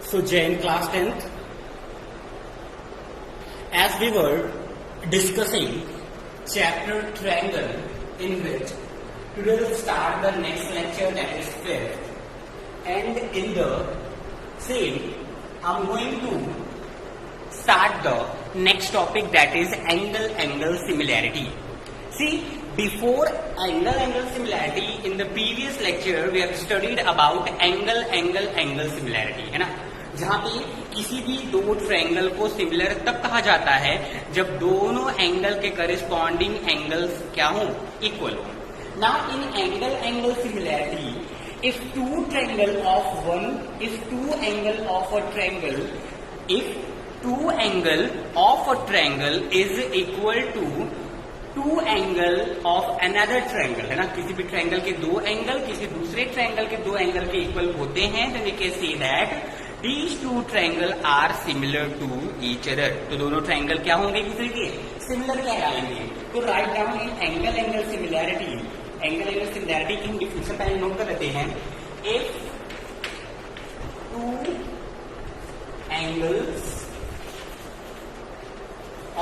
So Jay in class 10th, as we were discussing chapter triangle, in which today we'll start the next lecture, that is 5th, and in the same I'm going to start the next topic, that is angle similarity. See, before angle similarity, in the previous lecture we have studied about angle similarity, है ना, जहाँ पे किसी भी दो triangle को similar तब कहा जाता है जब दोनों एंगल के करिस्पॉन्डिंग एंगल्स क्या हो, इक्वल हो. Now in angle similarity, if two angle of a triangle is equal to to angle of another triangle, है ना, किसी भी ट्रायंगल के दो एंगल किसी दूसरे ट्रायंगल के दो एंगल के इक्वल होते हैं, तो we can say that these two triangle are similar to each other. तो दोनों ट्रायंगल क्या होंगे, एक दूसरे के सिमिलर कहलाएंगे. तो write down in angle similarity की हम डिफिनेशन पहले नोट कर लेते हैं. If two angles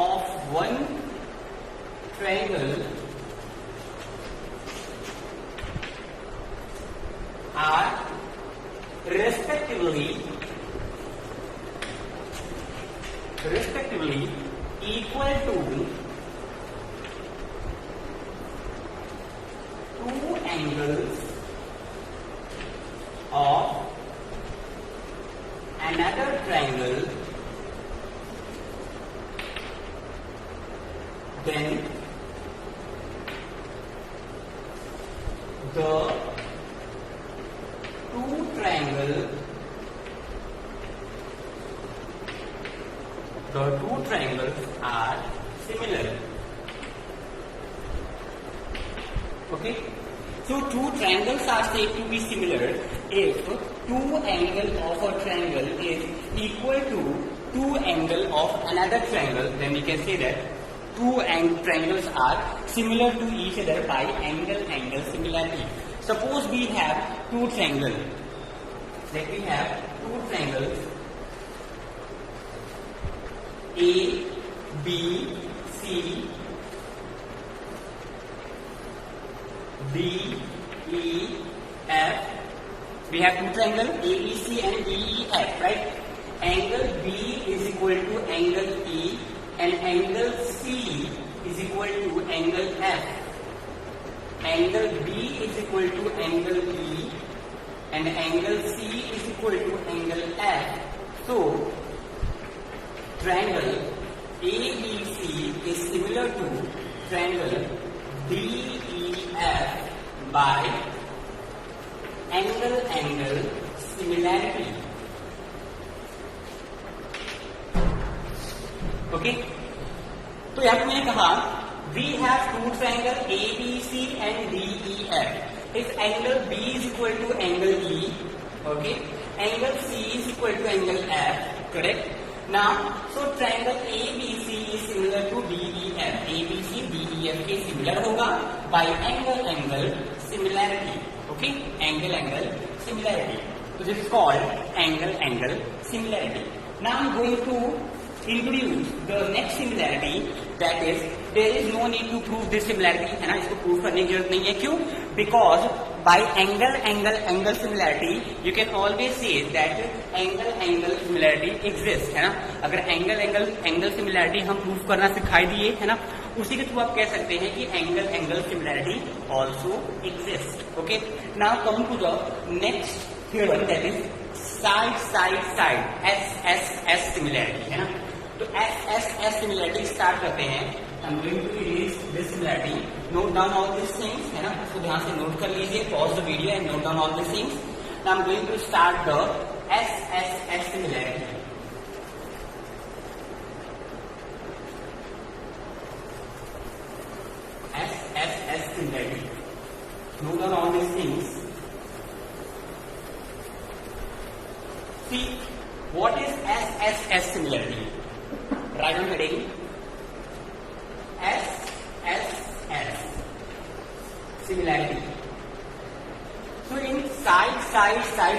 of one triangle are respectively equal to two angles of another triangle, then the two triangles are similar. Okay, so two triangles are said to be similar if two angle of a triangle is equal to two angle of another triangle, then we can say that two triangles are similar to each other by angle similarity. Suppose we have two triangles, like we have two triangles A, B, C, D, E, F. We have two triangles A, B, C and D, E, F, right? Angle B is equal to angle E and angle C is equal to angle F. Angle B is equal to angle E and angle C is equal to angle F. So, triangle ABC is similar to triangle DEF by angle similarity. Okay, तो यहाँ पे मैंने कहा we have two triangle ABC and DEF. If angle B is equal to angle E, okay, angle C is equal to angle F, correct. Now so triangle ABC is similar to DEF. ABC DEF के similar होगा by angle similarity. Okay, angle similarity. तो this is called angle similarity. Now I'm going to introduce the next similarity, that is there is no need to prove this similarity, है ना, इसको prove करने की जरूरत नहीं है. क्यों? Because by angle similarity you can always say that angle similarity exists, है ना. अगर angle similarity हम प्रूव करना सिखाई दिए, है ना, उसी के थ्रू आप कह सकते हैं कि angle similarity also exists. Okay, now come to the next theorem, that is side S similarity, है ना. तो S similarity स्टार्ट करते हैं. I'm going to erase this similarity. Note down all these things, है ना, इसको ध्यान से नोट कर लीजिए. Pause the video and note down all these things. Now I'm going to start the S similarity. S similarity. Note down all these things. See, what is S similarity? Write on heading S similarity. So in side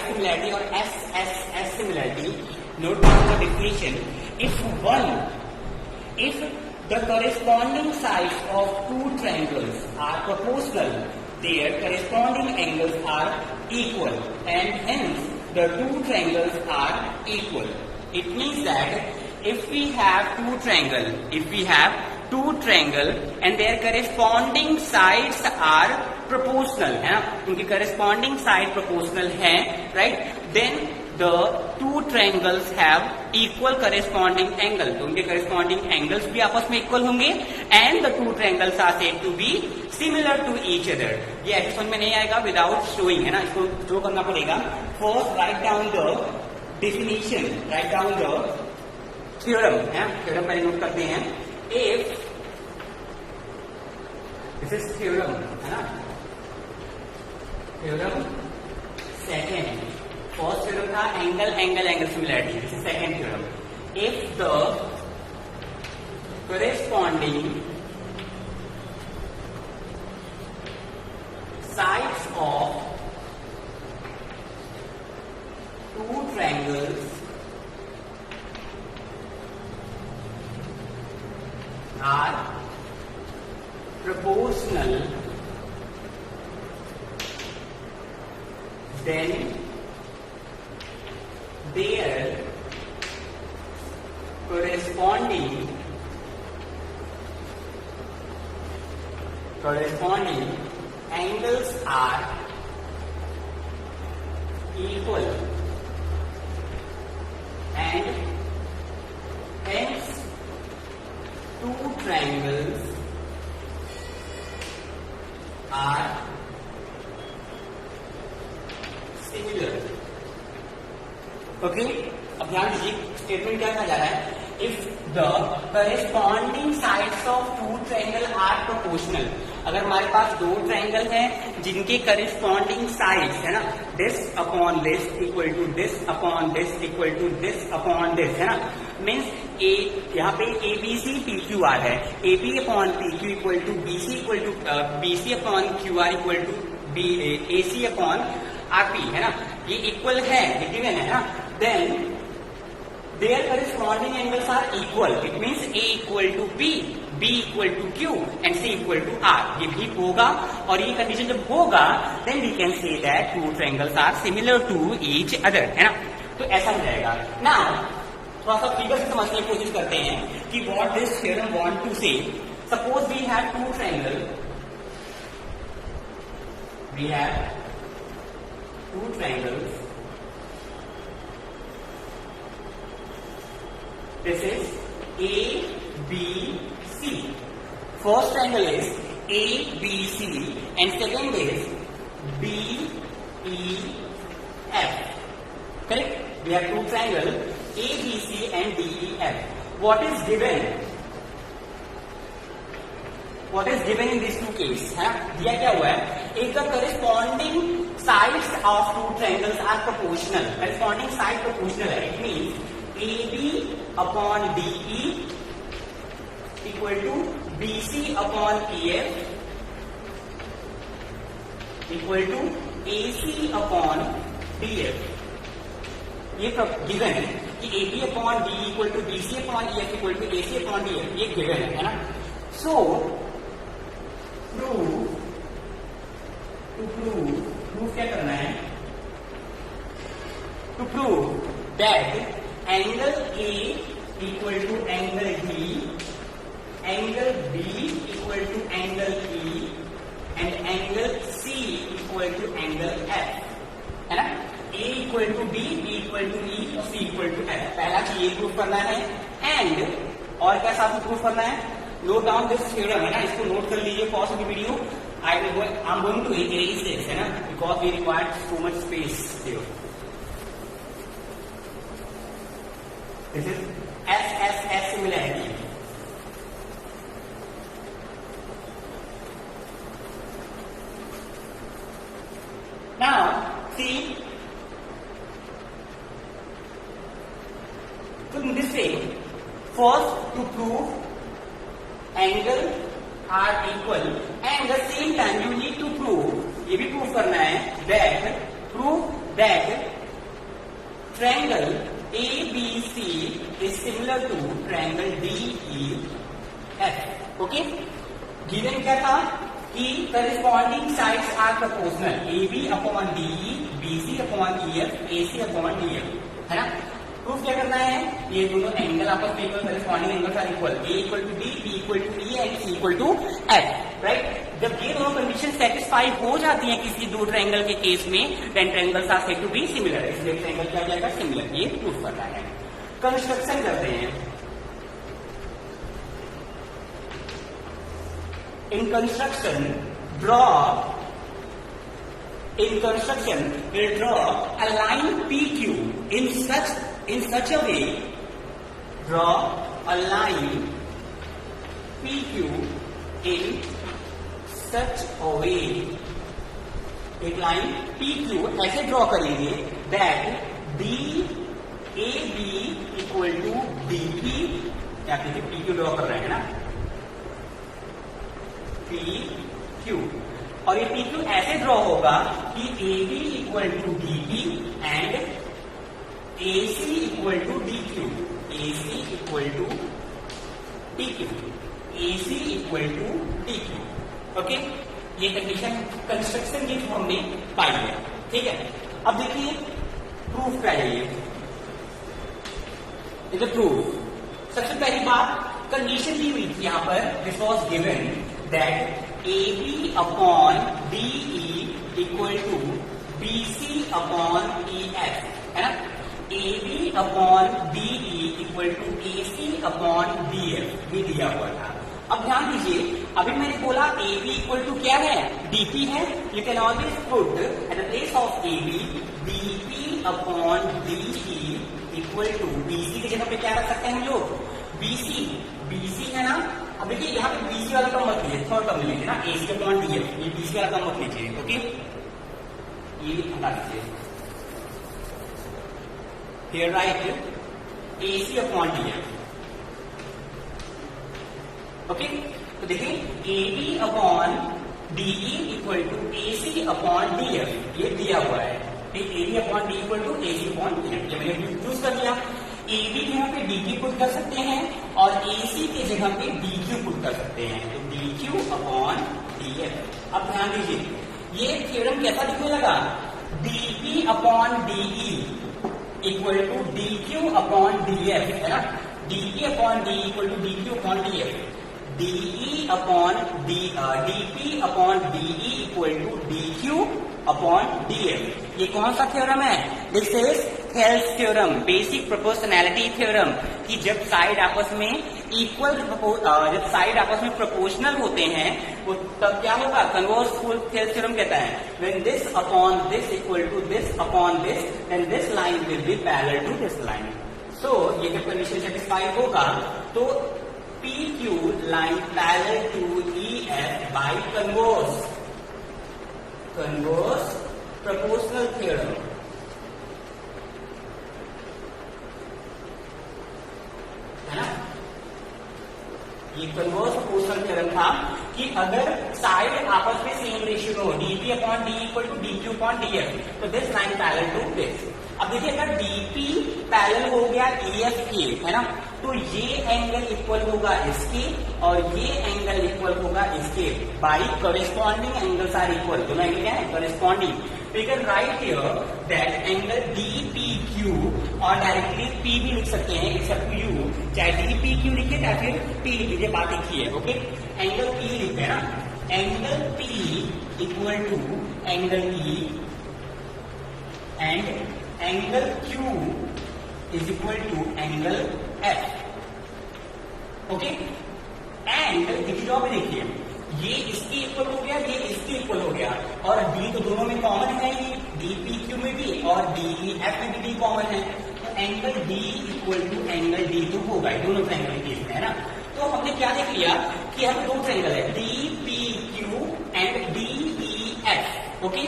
similarity or S similarity, Note down the definition. If the corresponding sides of two triangles are proportional, their corresponding angles are equal, and hence the two triangles are equal. It means that if we have two triangle and their corresponding sides are proportional, है ना, उनकी corresponding side proportional है, right? Then the two triangles have equal corresponding angle. तो उनके corresponding angles भी आपस में equal होंगे, and the two triangles are said to be similar to each other. ये ऐसे समझ में नहीं आएगा without showing, है ना, इसको show करना पड़ेगा. First write down the definition, write down the theorem, है, theorem पहले नोट करते हैं. If this is theorem, है ना, theorem second. First theorem था angle similarity. This is second theorem. If the corresponding sides of two triangles are proportional, then their corresponding angles are equal, and hence two triangles are similar. Okay, अब ध्यान दीजिए statement क्या कहा जा रहा है. If the corresponding sides of two triangle are proportional, अगर हमारे पास दो ट्रायंगल हैं जिनके करेस्पॉन्डिंग साइड्स, है ना, this upon this equal to this upon this equal to this upon this, है ना, मीन्स ए यहाँ पे A B C P Q R है, A B upon P Q equal to B C upon Q R equal to B A C upon R P, है ना, ये equal है, ये गिवन है ना. Then their corresponding angles are equal. It means A equal to B, B equal to Q, and C equal to R. ये भी होगा, और ये कंडीशन जब होगा, then we can say that two triangles are similar to each other, है ना. तो ऐसा हो जाएगा. Now थोड़ा सा फिगर से समझने की कोशिश करते हैं कि what this theorem want to say. Suppose we have two triangles. We have two triangles. This is A, B, C. First triangle is A, B, C, and second is B, E, F. Correct? We have two triangles A, B, C, and D, E, F. What is given? What is given in these two cases? है, दिया क्या हुआ है? If the corresponding sides of two triangles are proportional, corresponding side proportional है, it means AB upon DE equal to BC upon EF equal to AC upon DF. ये given है कि AB upon DE equal to BC upon EF equal to AC upon DF, ये given है ना. So prove क्या करना है? To prove that angle A equal to angle D, angle B equal to angle E, and angle C equal to angle F, है ना. A equal to B, B equal to E, C equal to F. पहला चीज ये proof करना है, and और क्या साथ में प्रूफ करना है? नोट डाउन दिस थ्योरम, है ना, इसको नोट कर लीजिए. Pause the video. I am going to erase this, है ना, because we required so much space here. This is SSS similarity. Now, see, so in this way, first to prove angle are equal, and at the same time you need to prove, ये भी prove करना है, that prove that triangle ABC is similar to triangle DEF. Okay, given क्या था कि corresponding sides are proportional, AB upon DE, BC upon EF, AC upon DF, है ना। Proof क्या करना है, ये दोनों एंगल आपस में equal, corresponding angles are equal, A equal to D, B equal to E and C equal to F, right. जब ये दोनों कंडीशन सेटिस्फाई हो जाती हैं किसी दो ट्रायंगल के केस में, then triangles are said to be similar, इसलिए ट्रायंगल क्या जाएगा, सिमिलर, ये प्रूफ करना है। कंस्ट्रक्शन करते हैं। In construction, we'll draw a line PQ in such a way. Draw a line PQ in such a way. एक लाइन PQ ऐसे ड्रॉ करेंगे that DAB equal to DP, क्या कहते PQ ड्रॉ कर रहे हैं ना, PQ, और ये PQ ऐसे ड्रॉ होगा कि AB equal to DP and AC equal to DQ, AC equal to DQ, AC equal to DQ। Okay, ये कंडीशन कंस्ट्रक्शन की हमने पाई है, ठीक है। अब देखिए प्रूफ क्या है, ये प्रूफ। सबसे पहली बात, कंडीशन दी हुई थी यहां पर, this was given that AB upon DE equal to BC upon EF, है ना। AB upon DE equal to AC upon DF, ये दिया हुआ था। अब ध्यान दीजिए, अभी मैंने बोला AB इक्वल टू क्या है, DP है। You can always put at the place of AB DP upon DE equal to BC की जगह पे क्या रख सकते हैं हम लोग, BC है ना। अब देखिए यहाँ पे BC वाला टर्म मत लीजिए, थर्ड टर्म लीजिए ना, AC अपॉन DF, ये BC वाला टर्म मत लीजिए, ओके, ये हटा दीजिए। Here write AC upon DF, okay. तो देखिए AB upon DE equal to AC upon DF, ये दिया हुआ है, AB upon D equal to AC upon DF, ये मैंने चूज कर लिया। AB की जगह पे DP पुट कर सकते हैं और AC की जगह पे DQ पुट कर सकते हैं, तो DQ अपॉन DF। अब ध्यान दीजिए, ये थ्योरम कैसा दिखने लगा, DP upon DE equal to DQ upon DF, है ना। DP upon D equal to DQ upon DF, DE upon DP upon DE equal to DQ upon DF। ये कौन सा थ्योरम है, this is Thales theorem, basic proportionality theorem, कि जब side आपस में इक्वल, जब साइड आपस में प्रोपोर्शनल होते हैं वो तब क्या होगा, कन्वर्स हेल्स थ्योरम कहता है, when this upon this equal to this upon this, then this line will be parallel to this line. So ये जब कंडीशन सेटिस्फाई होगा तो PQ line parallel to EF by converse proportional theorem, है ना। ये converse proportional theorem था कि अगर साइड आपस में सेम रेशियो हो, DP upon D equal to DQ upon DF, तो this line parallel to this. अब देखिए अगर DP पैरेलल हो गया EF के, है ना, तो ये एंगल इक्वल होगा इसके और ये एंगल इक्वल होगा इसके, by corresponding angles are equal, दोनों एंगल क्या है, corresponding. We can write here that angle DPQ और डायरेक्टली P भी लिख सकते हैं, except U, चाहे DPQ लिखे या फिर P लिख लीजिए, बात एक ही है, ओके। एंगल P लिखते हैं ना, angle P equal to angle E and angle Q is equal to angle F, okay. And देखिए जो भी देखिए, ये इसके इक्वल हो गया, ये इसके इक्वल हो गया, और D तो दोनों में कॉमन है ही, DPQ में भी और DEF में भी D कॉमन है, तो angle D equal to angle D तो होगा, दोनों ट्रायंगल केस में, है ना। तो हमने क्या देख लिया कि हम दो ट्रायंगल है, DPQ and DEF, okay.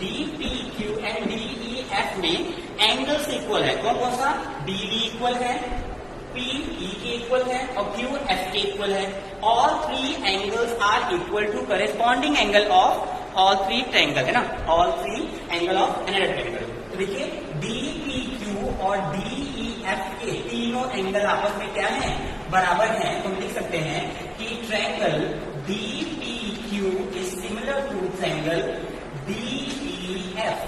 DPQ and DEF में एंगल्स इक्वल है, कौन कौन सा, DD इक्वल है, P E के इक्वल है और Q F के इक्वल है। All three angles are equal to corresponding angle of all three triangle, है ना, all three angle of another triangle. तो देखिए DPQ एफ के तीनों एंगल आपस में क्या है, बराबर हैं, तो हम लिख सकते हैं कि triangle DPQ is similar to triangle DEF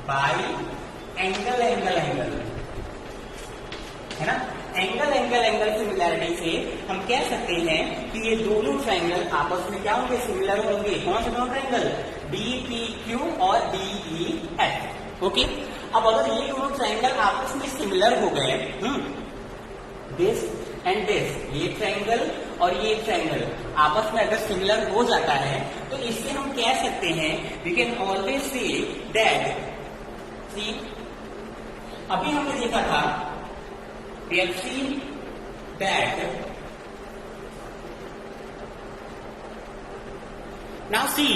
by angle angle angle, है ना। एंगल सिमिलैरिटी से हम कह सकते हैं कि ये दोनों ट्रायंगल आपस में क्या होंगे, सिमिलर होंगे। कौन से दोनों ट्रायंगल, DPQ और DEF। ओके, अब अगर ये दोनों ट्रायंगल आपस में सिमिलर हो गए, दिस एंड दिस, ये ट्रायंगल और ये ट्रायंगल आपस में अगर सिमिलर हो जाता है तो इससे हम कह सकते हैं, we can always say that, see अभी हमने देखा था, we have seen that, now see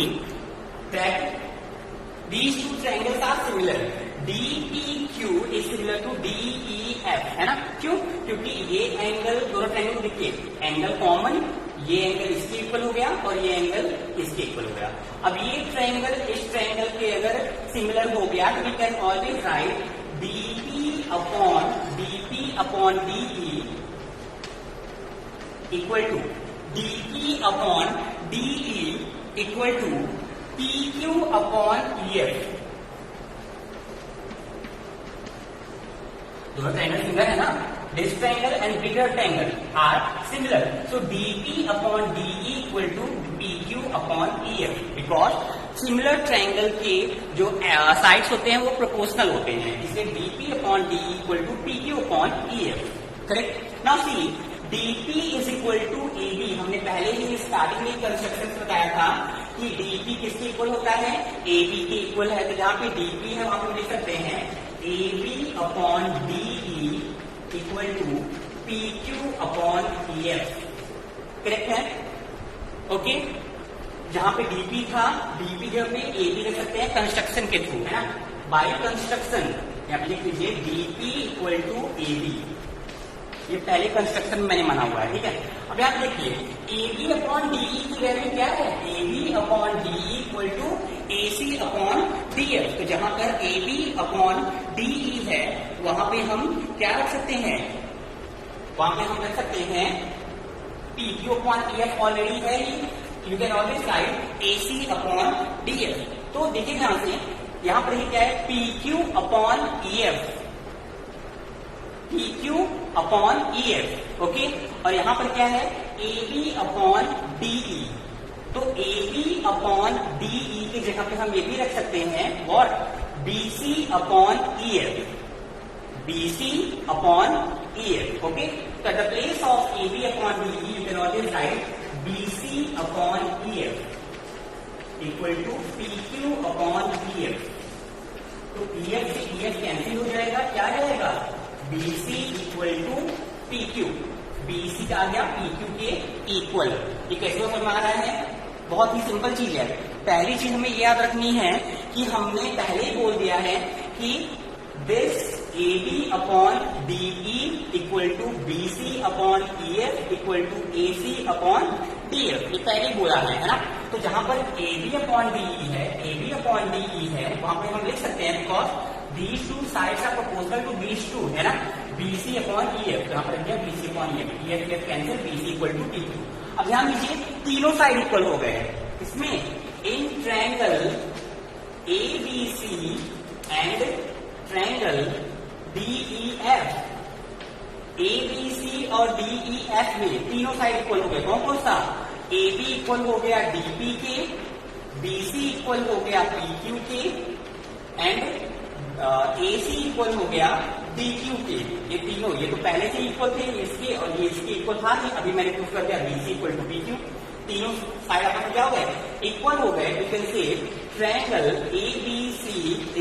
that these two triangles are similar. DPQ is similar to DEF, है ना। क्यों, क्योंकि ये एंगल, दोनों ट्रायंगल देखिए, एंगल कॉमन, ये एंगल इसके इक्वल हो गया और ये एंगल इसके इक्वल हो गया। अब ये ट्रायंगल इस ट्रायंगल के अगर सिमिलर हो गया तो we can always write DP upon DE equal to DP upon DE equal to PQ upon EF। दोनों ट्रायंगल सिमिलर है ना, this triangle and bigger triangle are similar, so DP upon DE equal to PQ upon EF, because similar triangle के जो sides होते हैं वो proportional होते हैं, इसलिए DP upon DE equal to PQ upon EF, correct. Now see DP is equal to AB, हमने पहले ही स्टार्टिंग में कंस्ट्रक्शन बताया था कि DP किसके इक्वल होता है, AB के इक्वल है, तो जहां पे DP है वहां पे लिख सकते हैं AB upon DE equal to PQ upon EF, correct है। ओके, जहां पे DP था, DP जब में AB लिख सकते हैं कंस्ट्रक्शन के थ्रू, है ना, बाय कंस्ट्रक्शन यहाँ पे लिख लीजिए DP इक्वल टू AB, ये पहले कंस्ट्रक्शन में मैंने माना हुआ है, ठीक है। अब आप देखिए AB अपॉन DE की वैल्यू क्या है, AB upon DE equal to AC upon DF, तो जहां पर AB अपॉन DE है वहां पे हम क्या रख सकते हैं, वहां पे हम रख सकते हैं PQ अपॉन EF, ऑलरेडी है, you can always right AC upon DF। तो देखिए यहां से, यहां पर क्या है, PQ upon EF, PQ upon EF, okay, और यहां पर क्या है AB अपॉन DE, तो AB अपॉन DE की जगह पे हम ये भी रख सकते हैं what, BC upon EF, BC upon EF, okay. तो at the place of AB upon DE you can always write BC upon EF equal to PQ upon EF, तो EF से EF कैंसिल हो जाएगा, क्या जाएगा, BC equal to PQ, BC आ गया PQ के इक्वल। ये कैसे समझ में आ रहा है, बहुत ही सिंपल चीज है। पहली चीज हमें ये याद रखनी है कि हमने पहले ही बोल दिया है कि this AB upon DE equal to BC upon EF equal to AC upon DF, ये पहले ही बोला है ना। तो जहां पर AB अपॉन DE है, AB अपॉन DE है, वहां पर हम लिख सकते हैं because these two sides are proportional to these two, है ना, BC अपॉन EF, यहाँ पर क्या BC upon EF, EF cancel, BC equal to PQ। अब ध्यान दीजिए तीनों साइड इक्वल हो गए हैं, इसमें in triangle ABC and triangle DEF, ABC और DEF में तीनों साइड इक्वल हो गए। कौन कौन सा, AB इक्वल हो गया DP के, BC इक्वल हो गया PQ के, एंड AC इक्वल हो गया DQ के। ये तीनों, ये तो पहले से इक्वल थे इसके और ये इसके इक्वल था नहीं, अभी मैंने प्रूफ कर दिया BC इक्वल टू PQ, तीनों साइड आपस में क्या हो गए, इक्वल हो गए। You can say triangle ABC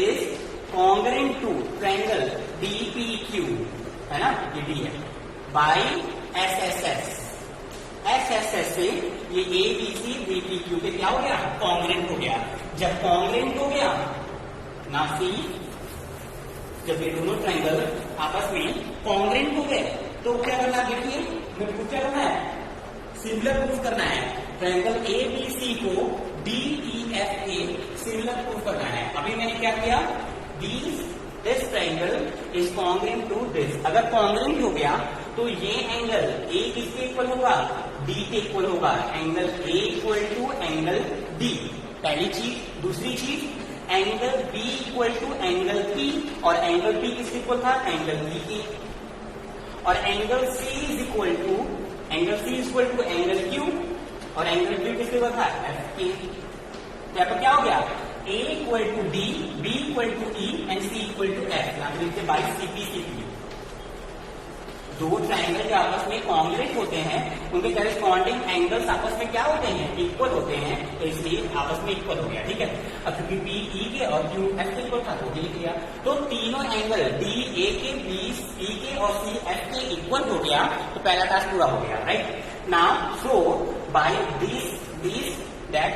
is congruent to triangle DPQ, है ना, ये D है, बाय SSS से ये ABC DPQ के क्या हो गया, कॉन्ग्रेंट हो गया। जब कॉन्ग्रेंट हो गया ना, सी जब ये दोनों ट्रायंगल आपस में कॉन्ग्रेंट हो गए तो क्या करना है, देखिए मैं प्रूफ क्या करना है, सिमिलर प्रूफ करना है। ट्रायंगल ABC को DEF के सिमिलर प्रूफ करना है। अभी मैंने क्या किया, these this triangle is congruent to this. अगर कॉन्ग्रुएंट हो गया तो ये एंगल ए किसके इक्वल होगा, डी के इक्वल होगा। Angle A equal to angle D, पहली चीज। दूसरी चीज, angle B equal to angle P, और एंगल पी किसके इक्वल था, एंगल बी के। और angle C is equal to angle Q, और एंगल क्यू किसके इक्वल था, एफ के। तो यहाँ पर क्या हो गया, A equal to D, B equal to E and C equal to F. यहाँ पर लिखते by C P C P. दो ट्रायंगल जो आपस में कॉन्ग्रुएंट होते हैं उनके करेस्पॉन्डिंग एंगल्स आपस में क्या होते हैं, इक्वल होते हैं, तो इसलिए आपस में इक्वल हो गया। ठीक है, अब क्योंकि पी ई के और क्यू एफ के इक्वल था तो लिख लिया। तो तीनों एंगल डी ए के, बी ई के और सी एफ के इक्वल हो गया, तो पहला टास्क पूरा हो गया। Right now so by this that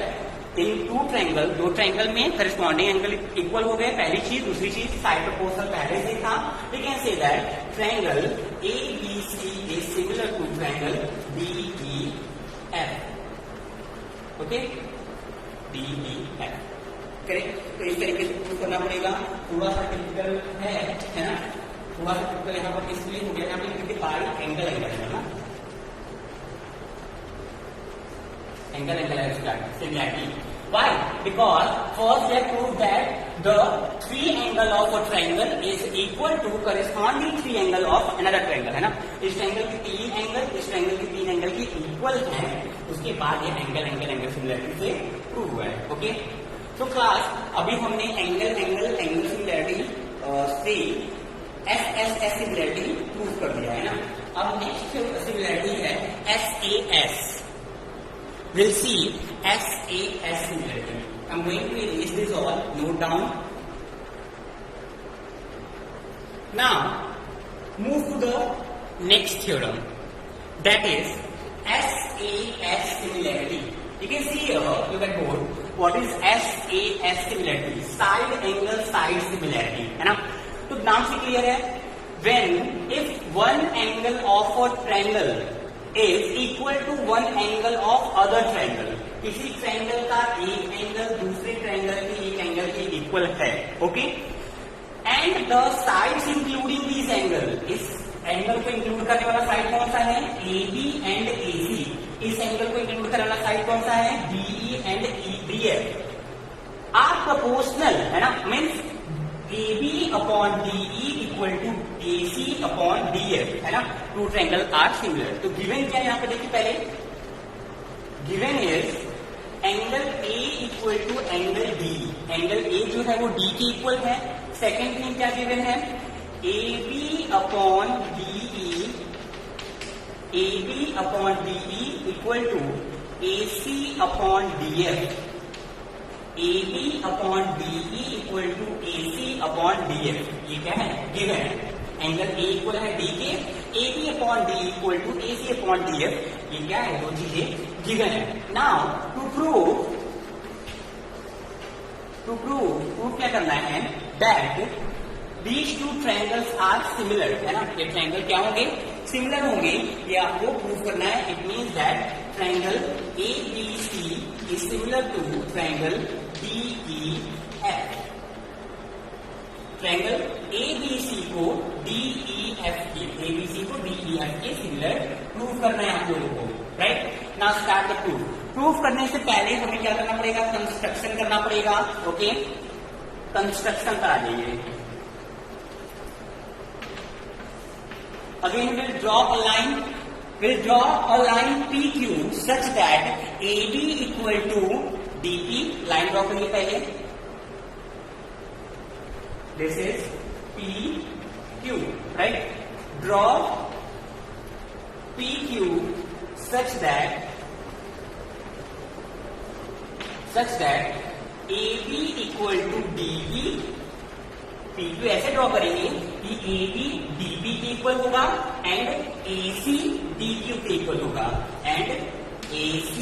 in two triangle, दो ट्रायंगल में करस्पॉन्डिंग एंगल इक्वल हो गए, पहली चीज। दूसरी चीज, साइड प्रपोर्शनल पहले से था। We can say that triangle A B C is similar to triangle D E F. Okay, D E F, correct. तो इस तरीके से प्रूव करना पड़ेगा। थोड़ा सा टिपिकल है ना, थोड़ा सा टिपिकल यहाँ पर इसलिए हो गया, यहाँ पे बाई एंगल है ना, angle similarity. Why? Because first they prove that the three angle of a triangle is equal to corresponding three angle of another triangle, है ना। इस ट्रायंगल की तीन एंगल, इस ट्रायंगल की तीन एंगल की इक्वल है, उसके बाद ये एंगल सिमिलरिटी से प्रूव हुआ है। ओके, तो क्लास अभी हमने एंगल सिमिलरिटी से एस सिमिलरिटी प्रूव कर दिया है ना। अब नेक्स्ट सिमिलरिटी है SAS। We'll see SAS similarity. I'm going to erase this all, note down. Now, move to the next theorem. That is SAS similarity. You can see here, look at board. What is SAS similarity? Side angle side similarity, है ना। तो नाम से clear है, when if one angle of a triangle is equal to one angle of other triangle, किसी triangle का एक angle दूसरे ट्रायंगल के एक एंगल के इक्वल है। Okay, and the sides including this angle, इस एंगल को इंक्लूड करने वाला साइड कौन सा है, AB एंड AC। इस एंगल को इंक्लूड करने वाला साइड कौन सा है, DE and DF are proportional, है ना। Means AB upon DE equal to AC upon DF, है ना। Two triangle are similar. तो गिवन क्या है यहाँ पे देखिए, पहले given is angle A equal to angle D। Angle A जो है वो D के इक्वल है। सेकेंड थिंग क्या गिवन है, AB upon DE equal to AC upon DF। AB upon DE equal to AC upon DF, ये क्या है, गिवन है। एंगल A इक्वल है D के, AB upon DE equal to AC upon DF, ये क्या है, दो चीजें गिवन है। नाउ टू प्रूव क्या करना है, that these two triangles are similar, है ना। ये ट्रायंगल क्या होंगे, सिमिलर होंगे, ये आपको प्रूव करना है। It means that triangle ABC is similar to triangle DEF। Triangle ABC को DEF के सिमिलर प्रूव करना है आप लोगों को। Right now start the proof करने से पहले हमें क्या करना पड़ेगा, कंस्ट्रक्शन करना पड़ेगा। ओके, कंस्ट्रक्शन करा देंगे। Again we'll draw a line PQ such that AB equal to DP। Line draw करिए पहले, this is PQ, right? Draw PQ such that AB equal to DB। PQ ऐसे ड्रॉ करेंगे कि AB DB के equal होगा and AC DQ के equal होगा and AC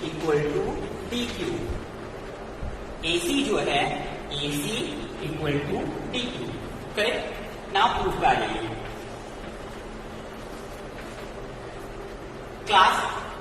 equal to DQ। AC जो है AC equal to DQ, correct. Now proof कर जाइए। Class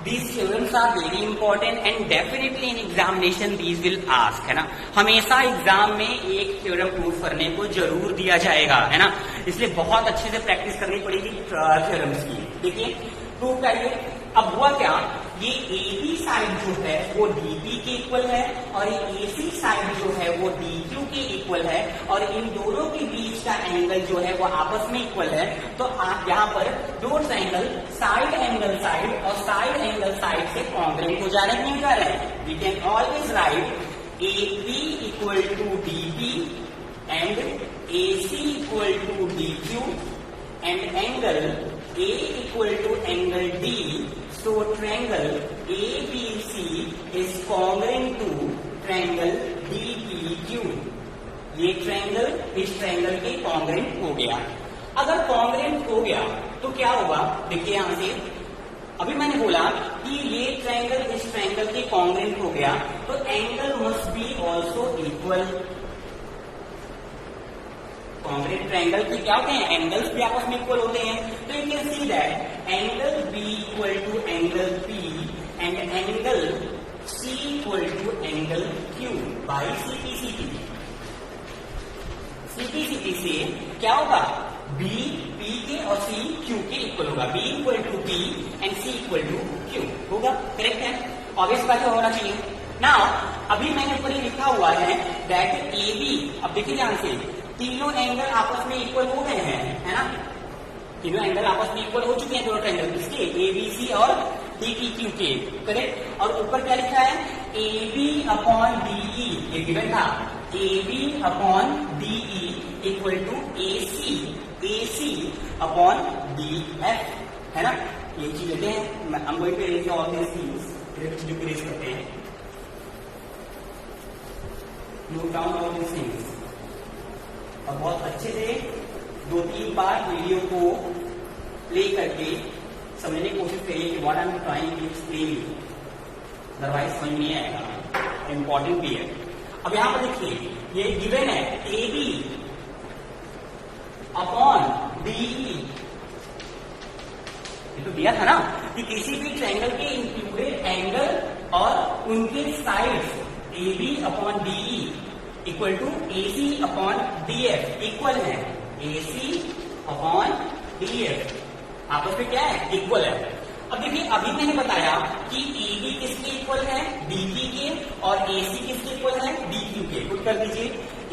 These theorems are very important and definitely in examination these will ask, है ना. हमेशा एग्जाम में एक थ्योरम प्रूव करने को जरूर दिया जाएगा, है ना. इसलिए बहुत अच्छे से प्रैक्टिस करनी पड़ेगी थ्योरम्स की. देखिए प्रूव करिए. अब हुआ क्या, ये AB साइड जो है वो DP के इक्वल है और ये AC साइड जो है वो DQ के इक्वल है और इन दोनों के बीच का एंगल जो है वो आपस में इक्वल है. तो आप यहाँ पर दो ट्रायंगल साइड एंगल साइड और साइड एंगल साइड से कॉन्ग्रुएंट हो जा रहे हैं. क्यों जा रहे हैं? We can always write AP equal to DP and AC equal to DQ and angle A equal to angle D. So triangle ABC is congruent to triangle DPQ. ये ट्रायंगल इस ट्रायंगल के कॉन्ग्रुएंट हो गया. अगर congruent हो गया तो क्या होगा? देखिए यहां से अभी मैंने बोला कि ये ट्रायंगल इस ट्रायंगल के कॉन्ग्रुएंट हो गया तो angle must be also equal. Congruent triangle के क्या होते हैं? एंगल्स भी आपस में इक्वल होते हैं. तो you can see that angle B equal to angle P and angle C equal to angle Q by CPCP. CPCP से क्या होगा? B P के और C Q के इक्वल होगा. B equal to P and C equal to Q होगा. Correct है? Obvious बात होना चाहिए. नाउ अभी मैंने ऊपर लिखा हुआ है दैट AB. अब देखिए ध्यान से तीनों एंगल आपस में इक्वल हो गए हैं, है ना. तीनों एंगल आपस में इक्वल हो चुके हैं दोनों ट्रायंगल किसके? ABC और DPQ के. करेक्ट. और ऊपर क्या लिखा है? AB upon DE. ये गिवन था. AB upon DE equal to AC upon DF, है ना. ये चीज लेते हैं. हम going to raise all these things. चीजों को रेज करते हैं. Note down all these things और बहुत अच्छे से 2-3 बार वीडियो को प्ले करके समझने की कोशिश करिए कि what I am trying to explain you. Otherwise समझ नहीं आएगा. इंपॉर्टेंट भी है. अब यहां पर देखिए ये गिवन है AB अपॉन DE. ये तो दिया था ना कि किसी भी ट्रायंगल के इंक्लूडेड एंगल और उनके sides AB upon DE equal to AC upon DF equal है. AC अपॉन DF आपस में क्या है? इक्वल है. अब देखिए अभी मैंने बताया कि AB किसके इक्वल है? DP के और AC किसके इक्वल है? DQ के. पुट कर दीजिए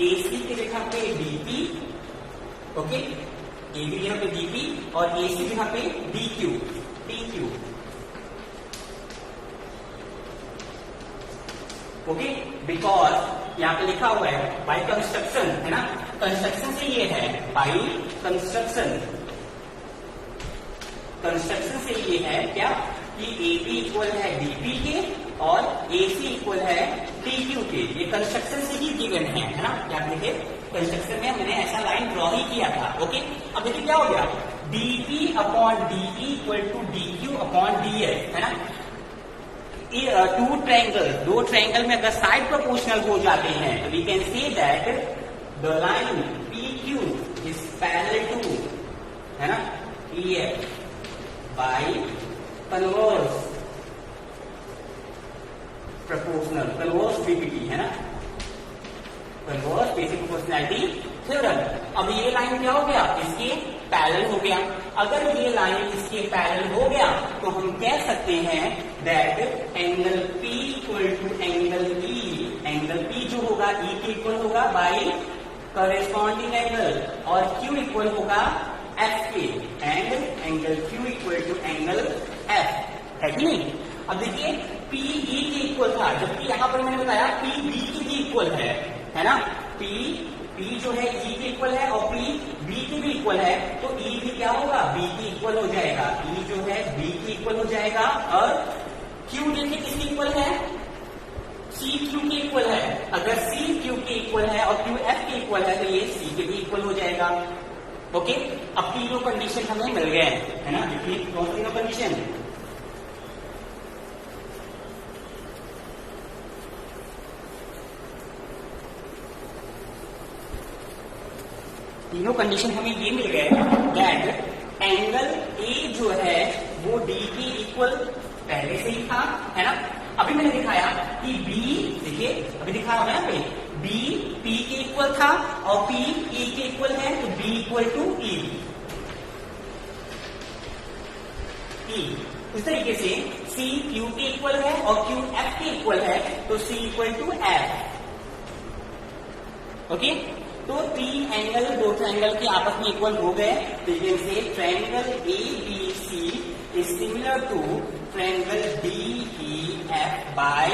AC की जगह पे DP. ओके. AB की जगह पे DP और AC की जगह पे DQ. ओके. बिकॉज यहाँ पे लिखा हुआ है बाय कंस्ट्रक्शन, है ना. कंस्ट्रक्शन से ये है बाय कंस्ट्रक्शन. कंस्ट्रक्शन से ये है क्या कि AB इक्वल है DP के और AC इक्वल है DQ के. ये कंस्ट्रक्शन से ही गिवन है ना. क्या देखिए कंस्ट्रक्शन में मैंने ऐसा लाइन ड्रॉ ही किया था. ओके. अब देखिए क्या हो गया? DP upon DE equal to DQ upon DF, है ना. दो ट्रायंगल में अगर साइड प्रोपोर्शनल हो जाते हैं तो we can say that the line PQ is parallel to, है ना, EF by converse proportional, converse BPT, है ना. Converse basic proportionality theorem. अब ये लाइन क्या हो गया? इसके पैरेलल हो गया. अगर ये लाइन इसके पैरेलल हो गया तो हम कह सकते हैं that angle P equal to angle E. Angle P जो होगा E के इक्वल होगा बाय करेस्पॉन्डिंग एंगल और Q इक्वल होगा F के and angle Q equal to angle F, है कि नहीं. अब देखिए P E के इक्वल था जबकि यहाँ पर मैंने बताया P B के भी इक्वल है ना. P जो है E के इक्वल है और P B के भी इक्वल है तो E भी क्या होगा? B के इक्वल हो जाएगा. E जो है B के इक्वल हो जाएगा और Q देखिए किसके इक्वल है? C Q के इक्वल है. अगर C Q के इक्वल है और Q F के इक्वल है तो ये C के भी इक्वल हो जाएगा. ओके. अब तीनों कंडीशन हमें मिल गए, है ना. देखिए कौन तीनों कंडीशन? तीनों कंडीशन हमें ये मिल गए दैट एंगल A जो है वो D के इक्वल, पहले पहले से ही था, है ना। अभी मैंने दिखाया कि बी, देखिए अभी दिखाया होगा ना पे, बी पी के इक्वल था और पी ई के इक्वल है, तो बी इक्वल टू ई। उस तरीके से सी क्यू के इक्वल है और क्यू एफ के इक्वल है, तो सी इक्वल टू एफ। ओके, तो तीन एंगल दो ट्रायंगल के आपस में इक्वल हो गए, तो you can say triangle A B C is similar to triangle D E F by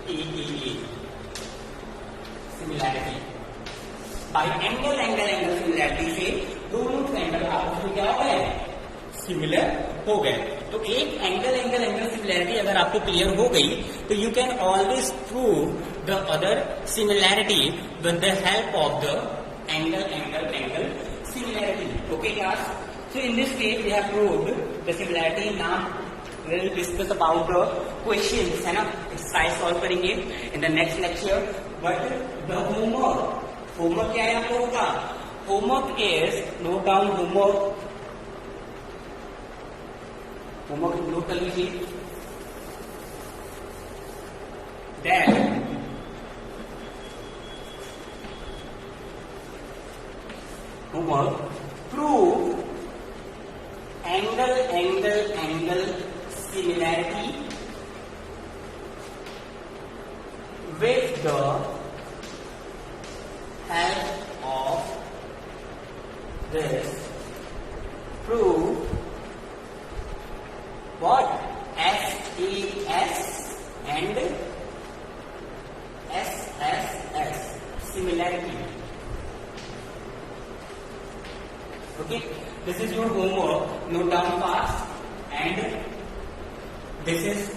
E E. Similarity by angle angle angle similarity से दोनों ट्रायंगल आपस में क्या हो गए, सिमिलर हो गए। तो एक एंगल एंगल एंगल सिमिलैरिटी अगर आपको क्लियर हो गई, तो you can always prove the other similarity with the help of the angle angle angle similarity. Okay class, so in this case we have proved the similarity. Now we will discuss about the questions, है ना, exercise solve करेंगे in the next lecture. But the homework क्या है आपको होगा, homework is, note down homework नोट कर लीजिए, that homework prove angle angle angle similarity with the help of this prove what SAS and SSS similarity. Okay, this is your homework, note down fast, and this is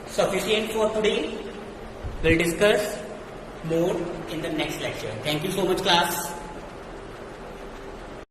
sufficient for today. We'll discuss more in the next lecture. Thank you so much, class.